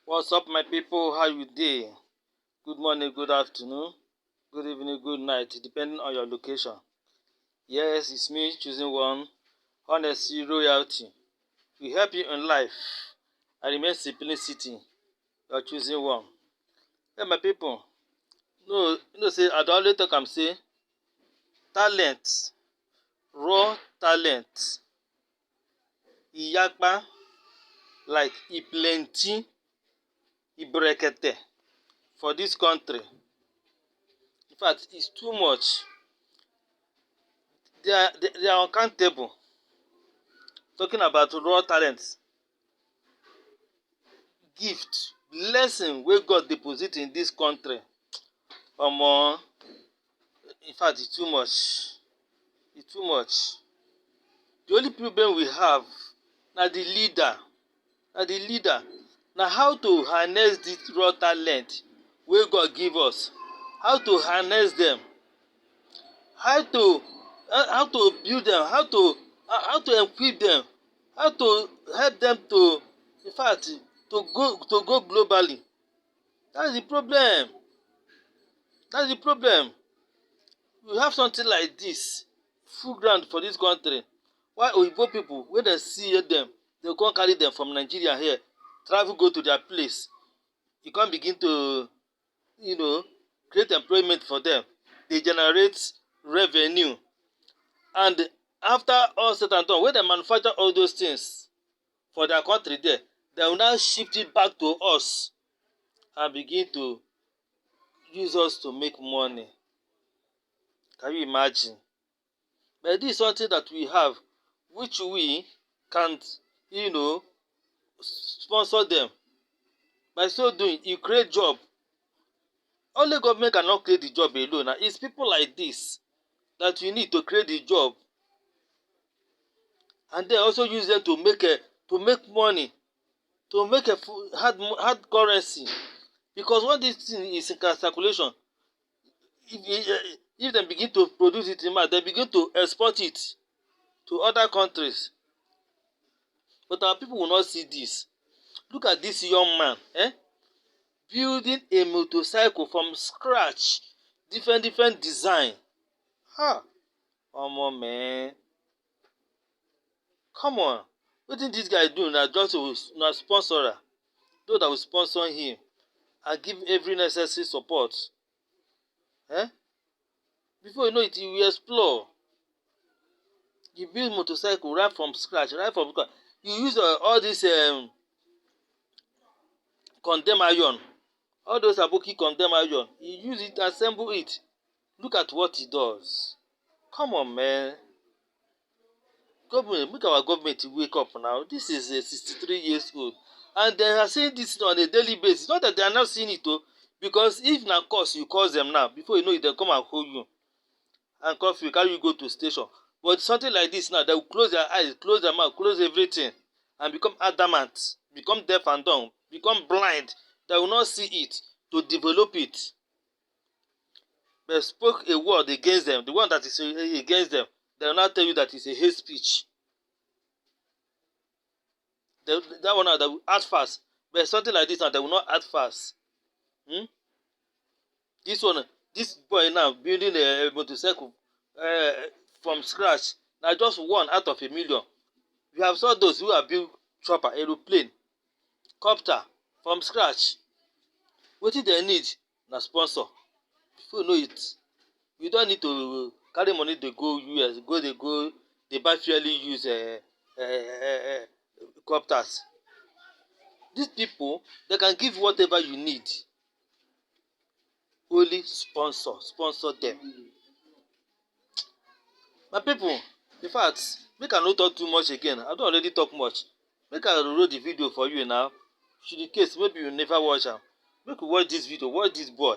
What's up, my people? How you dey? Good morning, good afternoon, good evening, good night, depending on your location. Yes, it's me choosing one. Honesty, royalty. We help you in life. I remain simplicity. You're choosing one. Hey, my people. No, say I don always talk am say talent, raw talent, e yakpa like e plenty, e brekete for this country. In fact, it's too much. They are uncountable. Talking about raw talents, gift, blessing wey God deposit in this country. Omo, in fact, it's too much. It's too much. The only problem we have na the leader. Na the leader. Na how to harness this raw talent wey God give us. How to harness them. How to build them. How to equip them. How to help them to, in fact, to go globally. That's the problem. That's the problem. We have something like this full ground for this country. Why Oyibo people, when they see them, they come carry them from Nigeria here, travel go to their place. You can't begin to, create employment for them. They generate revenue. And after all said and done, when they manufacture all those things for their country there, they will now shift it back to us and begin to use us to make money. Can you imagine? But this is something that we have, which we can, sponsor them. By so doing, you create job. Only government cannot create the job alone. Now, it's people like this that we need to create the job. And then also use them to make money, to make a hard currency. Because when this thing is in circulation, if they begin to produce it in mass, they begin to export it to other countries. But our people will not see this. Look at this young man, building a motorcycle from scratch, different design. Omo man, come on. Wetin this guy do na just to sponsor am, those that will sponsor him and give every necessary support. Before you know it, you will explore. You build motorcycle right from scratch, You use all this condemn iron, all those aboki condemn iron. You use it, assemble it. Look at what he does. Come on, man. Government, make our government wake up now. This is 63 years old. And they are saying this on a daily basis. Not that they are not seeing it, though. Because if na cause, you cause them now. Before you know it, they'll come and hold you. And curfew, carry you go to station. But something like this now, they will close their eyes, close their mouth, close everything. And become adamant. Become deaf and dumb. Become blind. They will not see it to develop it. They spoke a word against them. The one that is against them, they will not tell you that it's a hate speech. That one now, they will act fast. But something like this now, they will not act fast. This boy now building a motorcycle from scratch. Now just 1 out of 1,000,000. We have saw those who have built chopper, aeroplane, copter from scratch. Wetin they need na sponsor. Before you know it, you don't need to carry money to go US, they buy fairly used copters. These people, they can give whatever you need. Only sponsor them. My people, in fact, make I no talk too much again. I don already talk much. Make I roll the video for you now. Should in case maybe you never watch am, make you watch this video, watch this boy,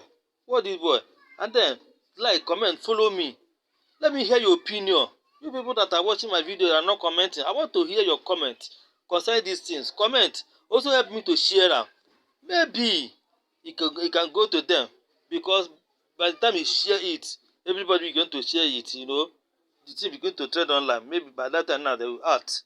and then like, comment, follow me. Let me hear your opinion. You people that are watching my video and are not commenting, I want to hear your comment concerning these things. Comment. Also help me to share am. Maybe it can go to them, because by the time you share it, everybody is going to share it, the thing begin to trend online. Maybe by that time now they will act.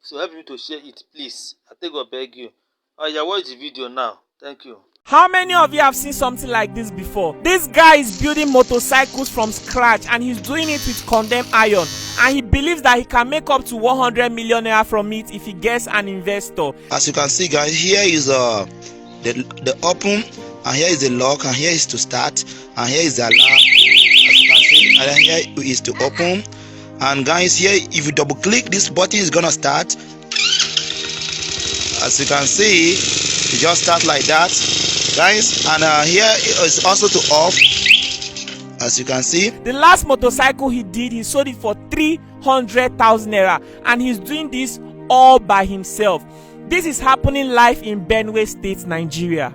So help me to share it, please. I take God beg you. Oh yeah, watch the video now. Thank you. How many of you have seen something like this before? This guy is building motorcycles from scratch and he's doing it with condemned iron, and he believes that he can make up to 100 million naira from it if he gets an investor. As you can see, guys, here is the open, and here is the lock, and here is to start, and here is the alarm, as you can see, and then here is to open. And guys, here if you double click, this button is gonna start. As you can see, it just start like that, guys. And here is also to off, as you can see. The last motorcycle he did, he sold it for 300,000 naira, and he's doing this all by himself. This is happening live in Benue State, Nigeria.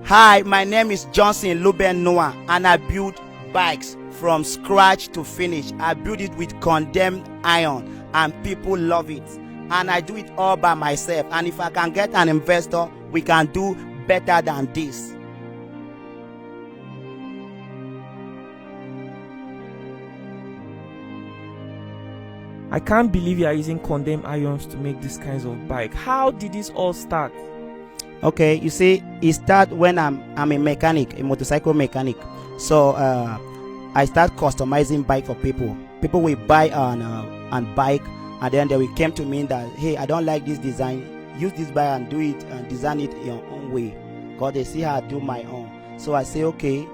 Hi, my name is Johnson Luben Noah, and I build bikes from scratch to finish. I build it with condemned iron, and people love it. And I do it all by myself. And if I can get an investor, we can do better than this. I can't believe you are using condemned irons to make these kinds of bike. How did this all start? Okay, you see, it started when I'm a mechanic, a motorcycle mechanic. So I start customizing bike for people. People will buy an bike, and then they will come to me that, hey, I don't like this design. Use this bike and do it and design it your own way, because they see how I do my own. So I say, okay.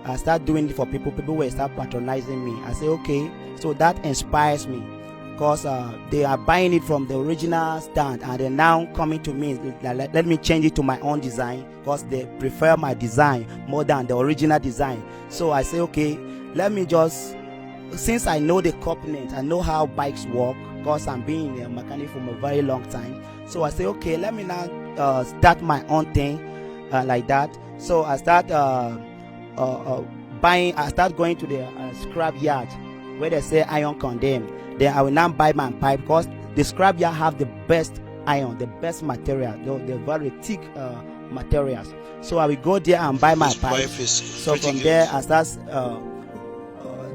I start doing it for people. People will start patronizing me. I say, okay. So that inspires me, because they are buying it from the original stand, and they're now coming to me, let me change it to my own design, because they prefer my design more than the original design. So I say, okay, let me just, since I know the components, I know how bikes work, because I'm being a mechanic for a very long time. So I say, okay, let me now start my own thing like that. So I start buying. I start going to the scrap yard where they say iron condemned. Then I will now buy my pipe, because the scrap yard have the best iron, the best material, the very thick materials. So I will go there and buy my pipe. So from there I start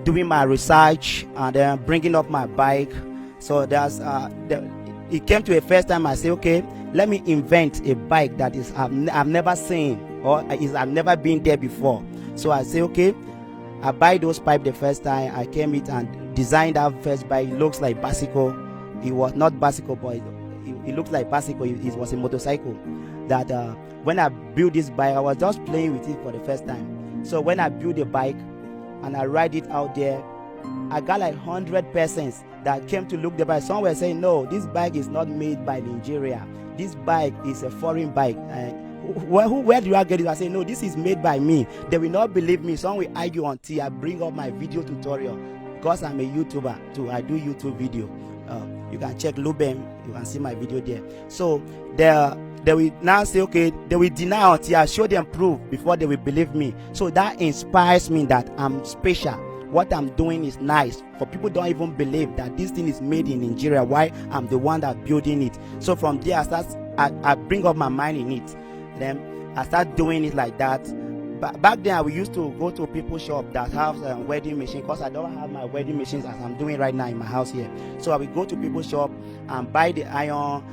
doing my research and then bringing up my bike. So there's it came to a first time I say, okay, let me invent a bike that is I've never seen, or I've never been there before. So I say, okay, I buy those pipes the first time. I came it and designed that first bike. It looks like bicycle. It was not bicycle, but it looked like bicycle. It was a motorcycle. That when I built this bike, I was just playing with it for the first time. So when I built the bike and I ride it out there, I got like 100 persons that came to look the bike. Some were saying, no, this bike is not made by Nigeria. This bike is a foreign bike. Where do I get it? I say, no, this is made by me. They will not believe me. Some will argue until I bring up my video tutorial, because I'm a YouTuber too. I do YouTube video. You can check Luben. You can see my video there. So they will now say, okay, they will deny until I show them proof before they will believe me. So that inspires me that I'm special. What I'm doing is nice. For people don't even believe that this thing is made in Nigeria. Why? I'm the one that building it. So from there I bring up my mind in it. Then I start doing it like that. Back then I used to go to people's shop that have wedding machine, because I don't have my wedding machines as I'm doing right now in my house here. So I will go to people's shop and buy the iron.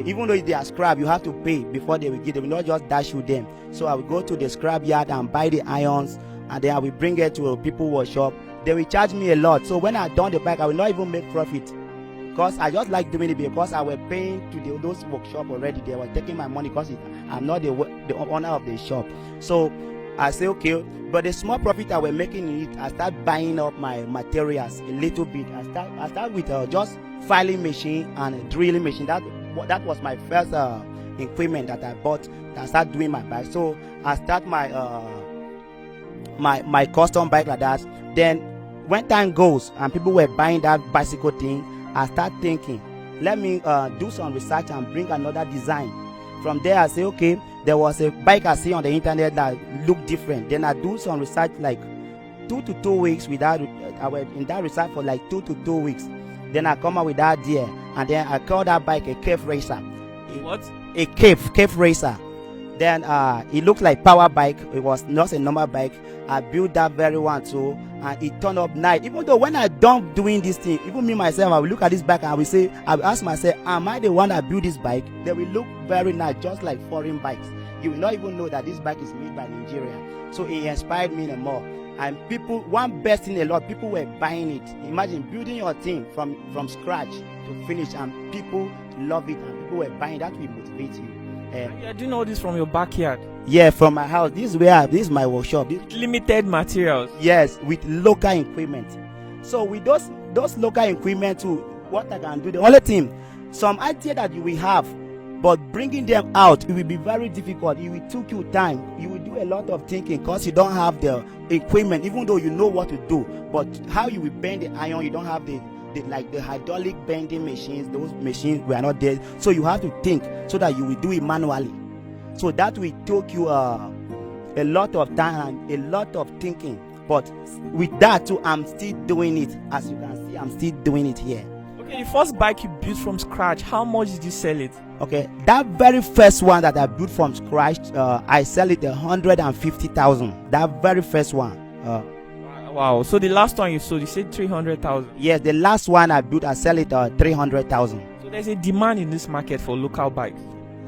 Even though they are scrap, you have to pay before they will give them. Not just dash you them. So I will go to the scrap yard and buy the irons, and then I will bring it to a people's workshop. They will charge me a lot. So when I done the bike, I will not even make profit, because I just like doing it, because I was paying to those workshop already. They were taking my money, because I'm not the owner of the shop. So I say, okay, but the small profit I was making in it, I start buying up my materials a little bit. I start with just filing machine and a drilling machine. That was my first equipment that I bought. I start doing my bike. So I start my my custom bike like that. Then when time goes and people were buying that bicycle thing, I start thinking, let me do some research and bring another design. From there I say, okay, there was a bike I see on the internet that looked different. Then I do some research like 2 to 2 weeks without. I was in that research for like 2 to 2 weeks. Then I come up with that idea, and then I call that bike a cave racer. What? A cave racer. Then it looked like power bike. It was not a normal bike. I built that very one too, and it turned up nice. Even though when I done doing this thing, even me myself, I will look at this bike and I will ask myself, am I the one that built this bike? They will look very nice, just like foreign bikes. You will not even know that this bike is made by Nigeria. So it inspired me more. And people, one best thing, a lot of people were buying it. Imagine building your thing from scratch to finish, and people love it, and people were buying. That will motivate you. You're doing all this from your backyard. Yeah, from my house. This is my workshop. Limited materials. Yes, with local equipment. So with those local equipment too, what I can do, the only thing, some idea that you will have, but bringing them out, it will be very difficult. It will take you time. You will do a lot of thinking because you don't have the equipment, even though you know what to do. But how you will bend the iron, you don't have the hydraulic bending machines. Those machines were not there. So you have to think so that you will do it manually. So that will take you a lot of time and a lot of thinking. But with that too, I'm still doing it. As you can see, I'm still doing it here. Okay, the first bike you built from scratch, how much did you sell it? Okay, that very first one that I built from scratch, I sell it 150,000. That very first one. Wow. So the last one you sold, you said 300,000. Yes, the last one I built, I sell it 300,000. So there's a demand in this market for local bikes.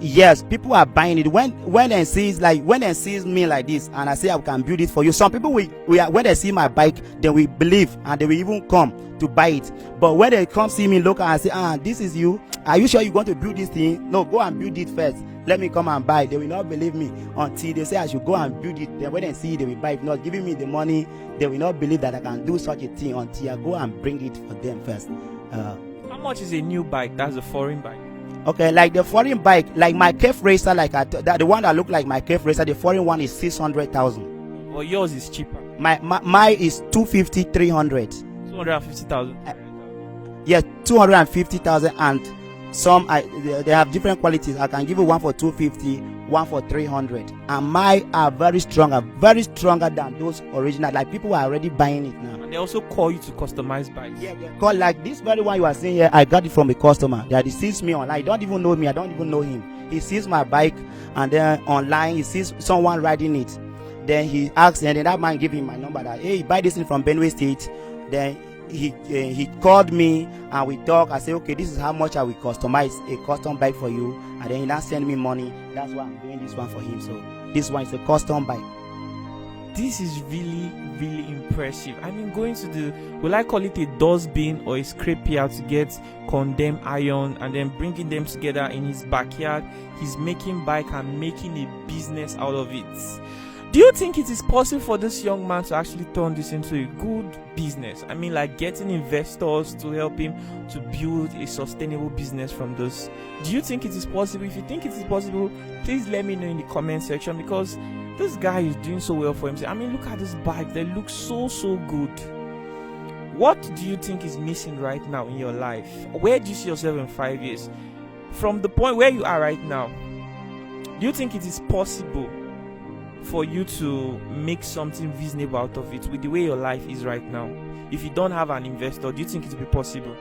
Yes, people are buying it. When they sees me like this, and I say I can build it for you. Some people when they see my bike, they will believe and they will even come to buy it. But when they come see me local and say, this is you. Are you sure you want to build this thing? No, go and build it first. Let me come and buy it. They will not believe me until they say I should go and build it. Then when they see it, they will buy it. Not giving me the money, they will not believe that I can do such a thing until I go and bring it for them first. How much is a new bike? That's a foreign bike. Okay, like the foreign bike, like my Cave Racer, the one that look like my Cave Racer, the foreign one is 600,000. Well, yours is cheaper. My is 250, 300. 250,000. Yes, 250,000, and some they have different qualities. I can give you one for 250, one for 300, and mine are very stronger than those original. Like people are already buying it now. And they also call you to customize bikes. Yeah, call like this very one you are seeing here. I got it from a customer that he sees me online. He don't even know me. I don't even know him. He sees my bike, and then online he sees someone riding it. Then he asks, and then that man give him my number. That hey, buy this thing from Benue State. Then he called me and we talk. I say, okay, this is how much I will customize a custom bike for you, and then he now send me money. That's why I'm doing this one for him. So this one is a custom bike. This is really, really impressive. I mean, going to will I call it a dustbin or a scrapyard to get condemned iron, and then bringing them together in his backyard. He's making bike and making a business out of it. Do you think it is possible for this young man to actually turn this into a good business? I mean, like getting investors to help him to build a sustainable business from this. Do you think it is possible? If you think it is possible, please let me know in the comment section, because this guy is doing so well for himself. I mean, look at this bike. They look so good. What do you think is missing right now in your life? Where do you see yourself in 5 years? From the point where you are right now, do you think it is possible for you to make something reasonable out of it with the way your life is right now? If you don't have an investor, do you think it will be possible?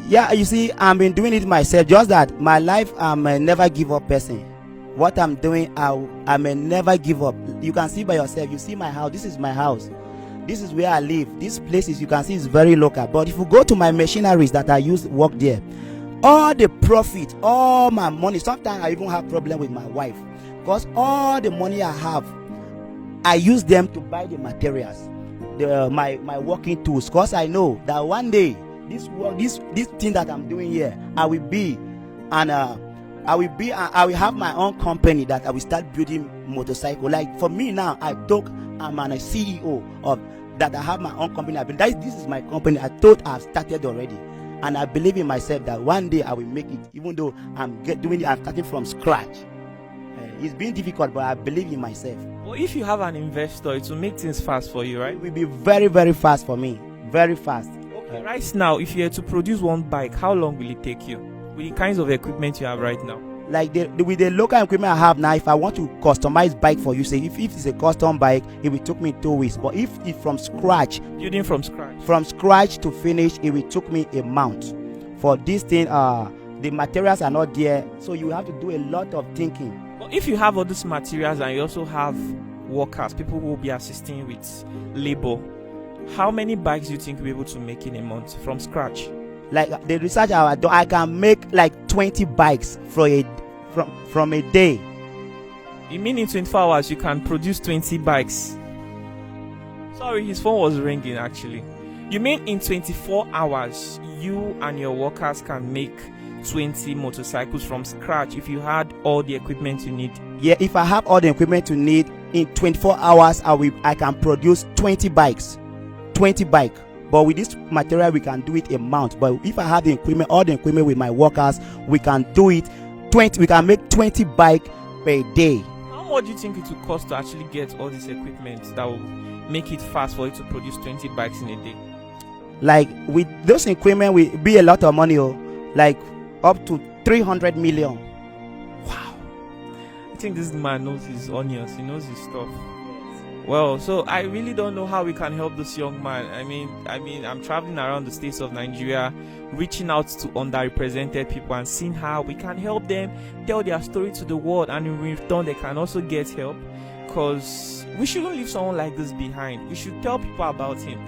Yeah, you see, I've been doing it myself. Just that my life, I'm a never give up person. What I'm doing, I may never give up. You can see by yourself. You see my house. This is my house. This is where I live. This place is, you can see, is very local. But if you go to my machineries that I use work there, all the profit, all my money, sometimes I even have problem with my wife, because all the money I have, I use them to buy the materials, my working tools, because I know that one day this thing that I'm doing here, I will have my own company that I will start building motorcycle. Like for me now, I'm a CEO of that. I have my own company. This is my company. I thought I've started already, and I believe in myself that one day I will make it. Even though I'm starting from scratch. It's been difficult, but I believe in myself. Well, if you have an investor, it will make things fast for you, right? It will be very, very fast for me. Very fast. Okay. Right now, if you had to produce one bike, how long will it take you with the kinds of equipment you have right now? Like with the local equipment I have now, if I want to customize bike for you, say if it's a custom bike, it will take me 2 weeks. But if it's from scratch, building from scratch to finish, it will take me a month. For this thing, the materials are not there, so you have to do a lot of thinking. But if you have all these materials and you also have workers, people who will be assisting with labor, how many bikes do you think you'll be able to make in a month from scratch? Like the research I do, I can make like 20 bikes from a day. You mean in 24 hours you can produce 20 bikes? Sorry, his phone was ringing actually. You mean in 24 hours you and your workers can make 20 motorcycles from scratch if you had all the equipment you need? Yeah, if I have all the equipment you need, in 24 hours I can produce 20 bikes. 20 bike. But with this material we can do it a month. But if I have the equipment, all the equipment with my workers, we can do it 20. We can make 20 bike per day. How much do you think it will cost to actually get all this equipment that will make it fast for you to produce 20 bikes in a day? Like with those equipment will be a lot of money, like up to 300 million. Wow. I think this man knows his onions, he knows his stuff. Well, so I really don't know how we can help this young man. I mean, I'm traveling around the states of Nigeria, reaching out to underrepresented people and seeing how we can help them tell their story to the world, and in return they can also get help. Because we shouldn't leave someone like this behind. We should tell people about him.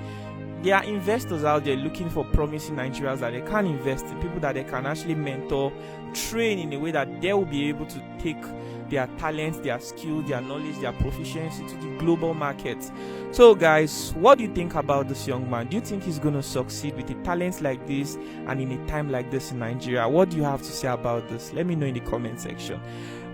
There are investors out there looking for promising Nigerians that they can invest in, people that they can actually mentor, train in a way that they will be able to take their talents, their skills, their knowledge, their proficiency to the global market. So guys, what do you think about this young man? Do you think he's going to succeed with a talent like this and in a time like this in Nigeria? What do you have to say about this? Let me know in the comment section.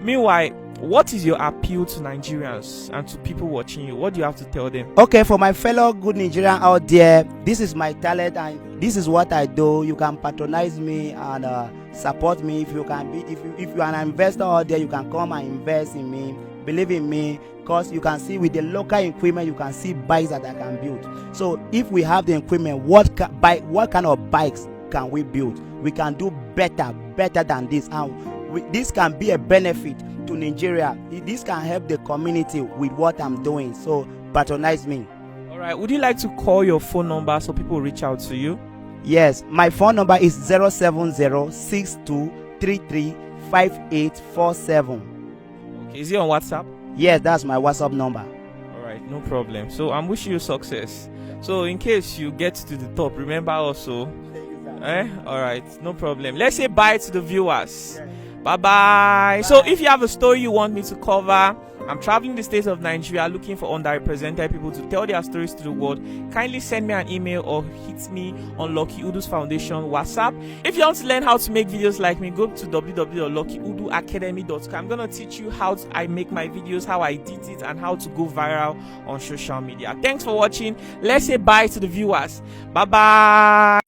Meanwhile, what is your appeal to Nigerians and to people watching you? What do you have to tell them? Okay, for my fellow good Nigerian out there, this is my talent and this is what I do. You can patronize me and support me. If you can be, if you are an investor out there, you can come and invest in me. Believe in me, because you can see with the local equipment, you can see bikes that I can build. So if we have the equipment, what kind of bikes can we build? We can do better than this, and this can be a benefit to Nigeria. This can help the community with what I'm doing. So patronize me. All right. Would you like to call your phone number so people reach out to you? Yes, my phone number is 07062335847. Okay. Is it on WhatsApp? Yes, that's my WhatsApp number. All right. No problem. So I'm wishing you success. So in case you get to the top, remember also. All right. No problem. Let's say bye to the viewers. Bye bye. So if you have a story you want me to cover, I'm traveling the states of Nigeria looking for underrepresented people to tell their stories to the world, kindly send me an email or hit me on Lucky Udu's Foundation WhatsApp. If you want to learn how to make videos like me, go to www.luckyyuduacademy.com. I'm going to teach you how I make my videos, how I edit it, and how to go viral on social media. Thanks for watching. Let's say bye to the viewers. Bye bye.